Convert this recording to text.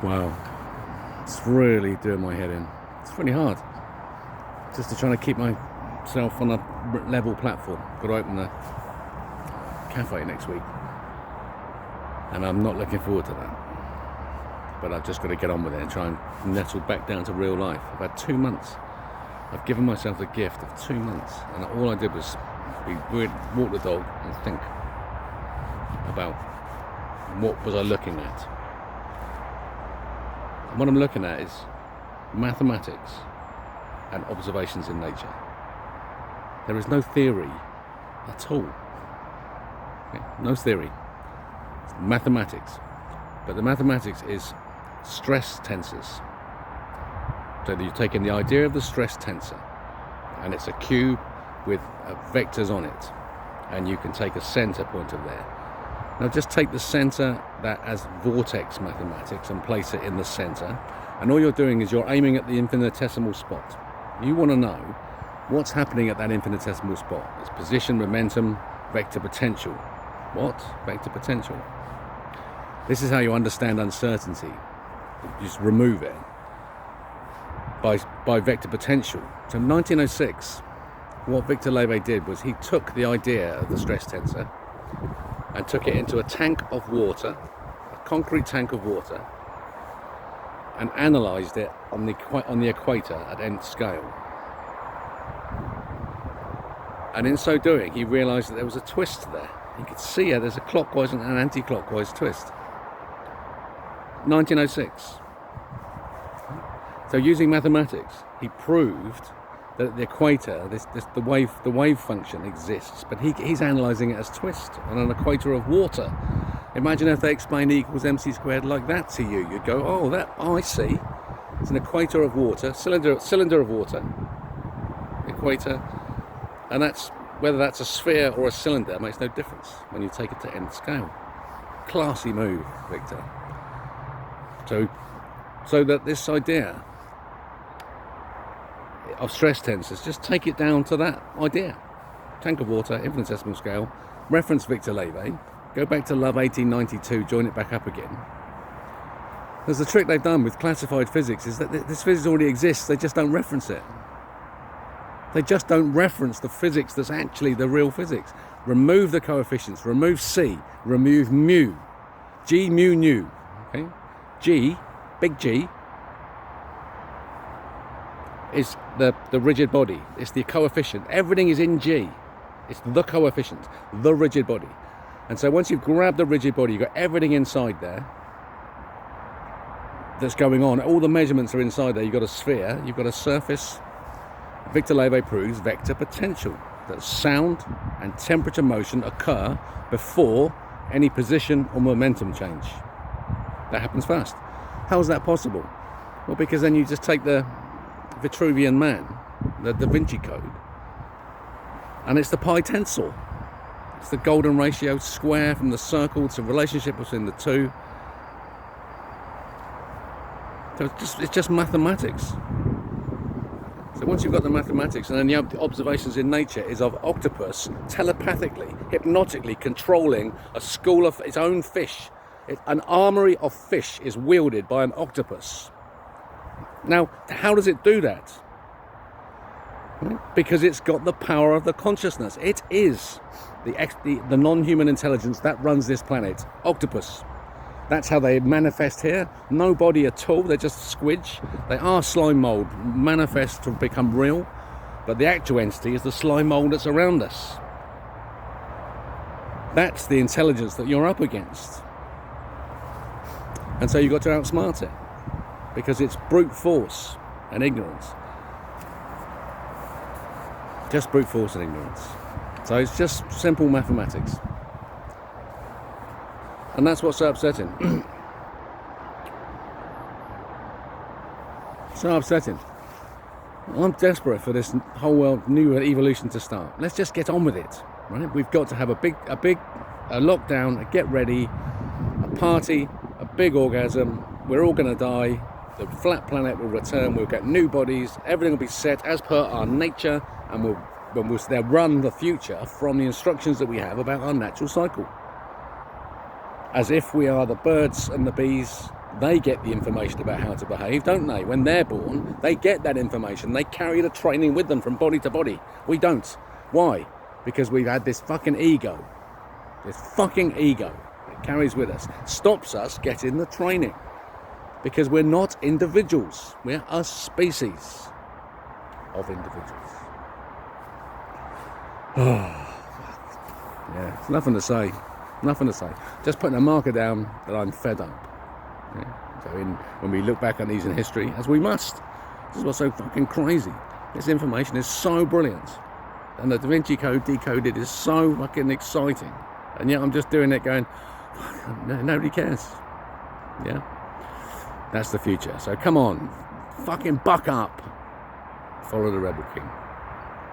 Wow, it's really doing my head in. It's really hard. Just to try to keep myself on a level platform. Got to open a cafe next week, and I'm not looking forward to that. But I've just got to get on with it and try and nestle back down to real life. I've had 2 months. I've given myself the gift of 2 months, and all I did was walk the dog and think about what was I looking at. And what I'm looking at is mathematics and observations in nature. There is no theory at all. Okay? No theory. It's mathematics. But the mathematics is stress tensors. So you're taking the idea of the stress tensor, and it's a cube with vectors on it, and you can take a center point of there. Now just take the center that as vortex mathematics and place it in the center, and all you're doing is you're aiming at the infinitesimal spot. You want to know what's happening at that infinitesimal spot. It's position, momentum, vector potential. What? Vector potential. This is how you understand uncertainty. You just remove it by vector potential. So in 1906, what Victor Levy did was he took the idea of the stress tensor and took it into a tank of water, a concrete tank of water, and analysed it on the equator at nth scale. And in so doing, he realised that there was a twist there. You could see it. There's a clockwise and an anti-clockwise twist. 1906. So using mathematics, he proved that at the equator, the wave function exists, but he's analysing it as twist on an equator of water. Imagine if they explained E equals mc squared like that to you. You'd go, oh, I see. It's an equator of water, cylinder of water, equator, and that's whether that's a sphere or a cylinder makes no difference when you take it to nth scale. Classy move, Victor. So that this idea of stress tensors, just take it down to that idea. Tank of water, infinitesimal scale, reference Victor Levy, go back to Love 1892, join it back up again. There's the trick they've done with classified physics is that this physics already exists, they just don't reference it. They just don't reference the physics that's actually the real physics. Remove the coefficients, remove C, remove mu, G, mu, nu, okay? G, big G, is the rigid body. It's the coefficient. Everything is in G. It's the coefficient, the rigid body. And so once you've grabbed the rigid body, you've got everything inside there that's going on. All the measurements are inside there. You've got a sphere, you've got a surface. Victor Levy proves vector potential, that sound and temperature motion occur before any position or momentum change. That happens first. How is that possible? Well, because then you just take the Vitruvian Man, the Da Vinci Code, and it's the pi tensor. It's the golden ratio square from the circle to relationship between the two. So it's just mathematics. So once you've got the mathematics, and then the observations in nature is of octopus telepathically, hypnotically controlling a school of its own fish. An armory of fish is wielded by an octopus. Now, how does it do that? Because it's got the power of the consciousness. It is the non-human intelligence that runs this planet. Octopus. That's how they manifest here. No body at all. They're just squidge. They are slime mold, manifest to become real. But the actual entity is the slime mold that's around us. That's the intelligence that you're up against. And so you've got to outsmart it. Because it's brute force and ignorance. Just brute force and ignorance. So it's just simple mathematics. And that's what's so upsetting. So upsetting. I'm desperate for this whole world new evolution to start. Let's just get on with it. Right? We've got to have a lockdown, a get ready, a party, a big orgasm. We're all going to die. The flat planet will return, we'll get new bodies, everything will be set as per our nature, and we'll run the future from the instructions that we have about our natural cycle. As if we are the birds and the bees They get the information about how to behave, don't they? When they're born, they get that information. They carry the training with them from body to body. We don't. Why? Because we've had this fucking ego. This fucking ego that carries with us. Stops us getting the training. Because we're not individuals. We're a species of individuals. Yeah, it's nothing to say. Nothing to say. Just putting a marker down that I'm fed up. Yeah. So when we look back on these in history, as we must, this is what's so fucking crazy. This information is so brilliant. And the Da Vinci Code decoded is so fucking exciting. And yet I'm just doing it going, nobody cares. Yeah? That's the future. So come on, fucking buck up. Follow the Rebel King.